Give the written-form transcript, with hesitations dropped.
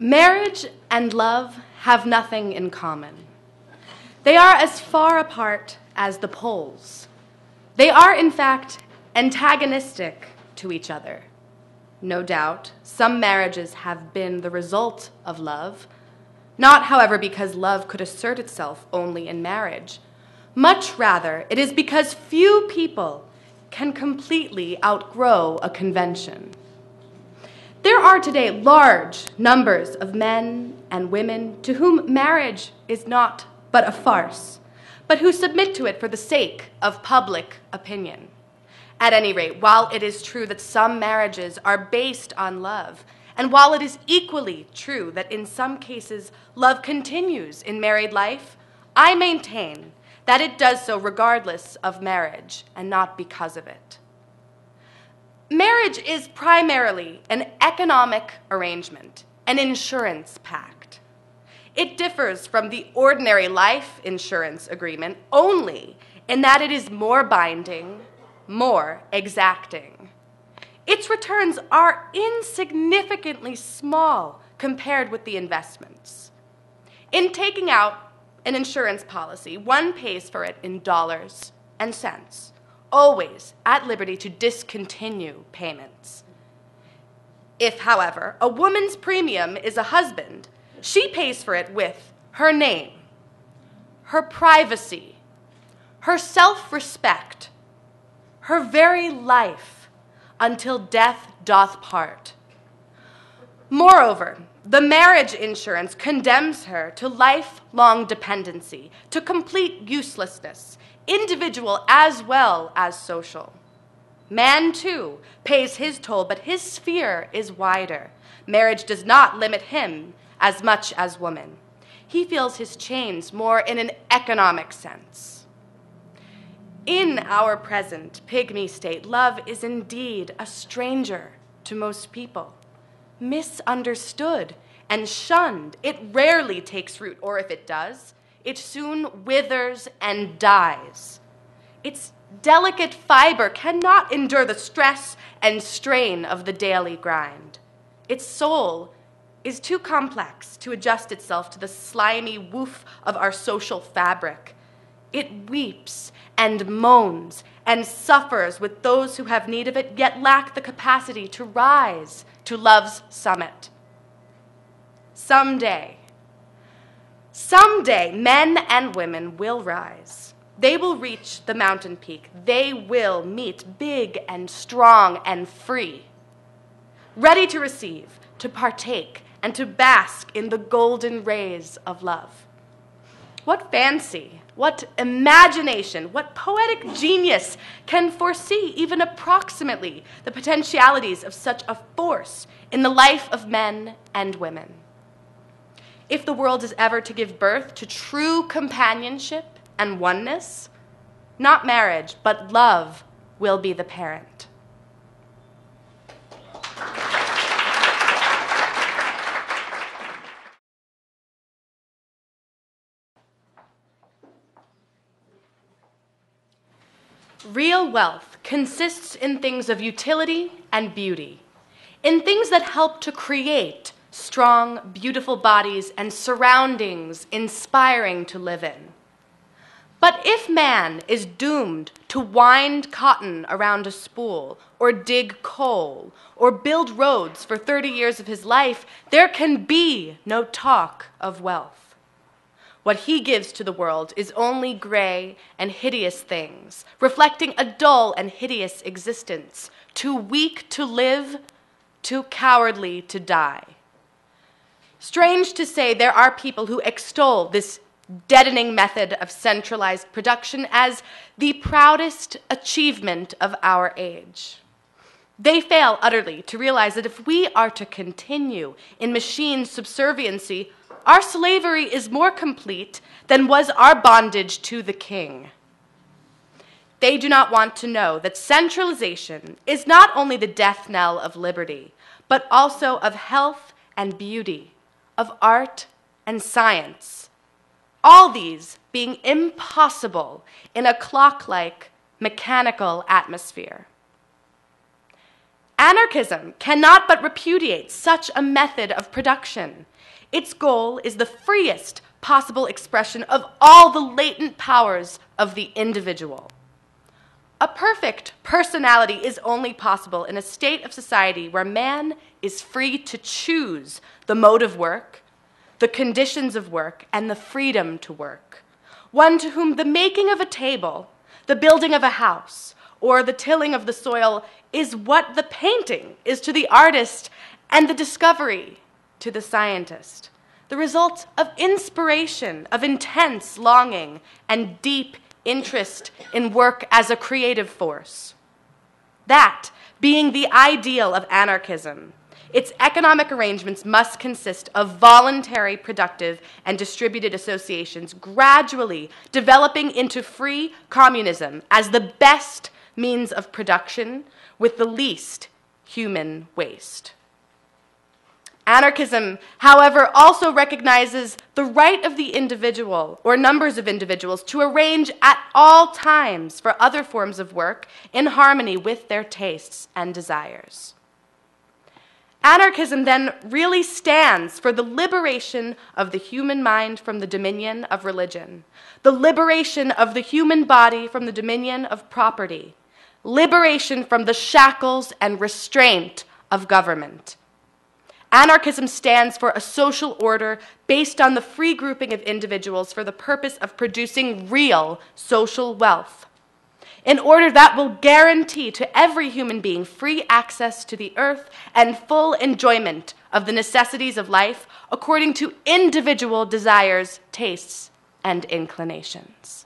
Marriage and love have nothing in common. They are as far apart as the poles. They are, in fact, antagonistic to each other. No doubt, some marriages have been the result of love, not, however, because love could assert itself only in marriage. Much rather, it is because few people can completely outgrow a convention. There are today large numbers of men and women to whom marriage is not but a farce, but who submit to it for the sake of public opinion. At any rate, while it is true that some marriages are based on love, and while it is equally true that in some cases love continues in married life, I maintain that it does so regardless of marriage and not because of it. Marriage is primarily an economic arrangement, an insurance pact. It differs from the ordinary life insurance agreement only in that it is more binding, more exacting. Its returns are insignificantly small compared with the investments. In taking out an insurance policy, one pays for it in dollars and cents, always at liberty to discontinue payments. If, however, a woman's premium is a husband, she pays for it with her name, her privacy, her self-respect, her very life, until death doth part. Moreover, the marriage insurance condemns her to lifelong dependency, to complete uselessness, individual as well as social. Man, too, pays his toll, but his sphere is wider. Marriage does not limit him as much as woman. He feels his chains more in an economic sense. In our present pygmy state, love is indeed a stranger to most people, misunderstood and shunned. It rarely takes root, or if it does, it soon withers and dies. Its delicate fiber cannot endure the stress and strain of the daily grind. Its soul is too complex to adjust itself to the slimy woof of our social fabric. It weeps and moans and suffers with those who have need of it, yet lack the capacity to rise to love's summit. Someday, men and women will rise. They will reach the mountain peak. They will meet big and strong and free, ready to receive, to partake, and to bask in the golden rays of love. What fancy, what imagination, what poetic genius can foresee even approximately the potentialities of such a force in the life of men and women? If the world is ever to give birth to true companionship and oneness, not marriage, but love will be the parent. Real wealth consists in things of utility and beauty, in things that help to create strong, beautiful bodies and surroundings inspiring to live in. But if man is doomed to wind cotton around a spool, or dig coal, or build roads for 30 years of his life, there can be no talk of wealth. What he gives to the world is only gray and hideous things, reflecting a dull and hideous existence, too weak to live, too cowardly to die. Strange to say, there are people who extol this deadening method of centralized production as the proudest achievement of our age. They fail utterly to realize that if we are to continue in machine subserviency, our slavery is more complete than was our bondage to the king. They do not want to know that centralization is not only the death knell of liberty, but also of health and beauty, of art and science, all these being impossible in a clock-like, mechanical atmosphere. Anarchism cannot but repudiate such a method of production. Its goal is the freest possible expression of all the latent powers of the individual. A perfect personality is only possible in a state of society where man is free to choose the mode of work, the conditions of work, and the freedom to work. One to whom the making of a table, the building of a house, or the tilling of the soil is what the painting is to the artist and the discovery to the scientist. The result of inspiration, of intense longing, and deep interest in work as a creative force. That being the ideal of anarchism, its economic arrangements must consist of voluntary, productive, and distributed associations, gradually developing into free communism as the best means of production with the least human waste. Anarchism, however, also recognizes the right of the individual or numbers of individuals to arrange at all times for other forms of work in harmony with their tastes and desires. Anarchism then really stands for the liberation of the human mind from the dominion of religion, the liberation of the human body from the dominion of property, liberation from the shackles and restraint of government. Anarchism stands for a social order based on the free grouping of individuals for the purpose of producing real social wealth, an order that will guarantee to every human being free access to the earth and full enjoyment of the necessities of life according to individual desires, tastes, and inclinations.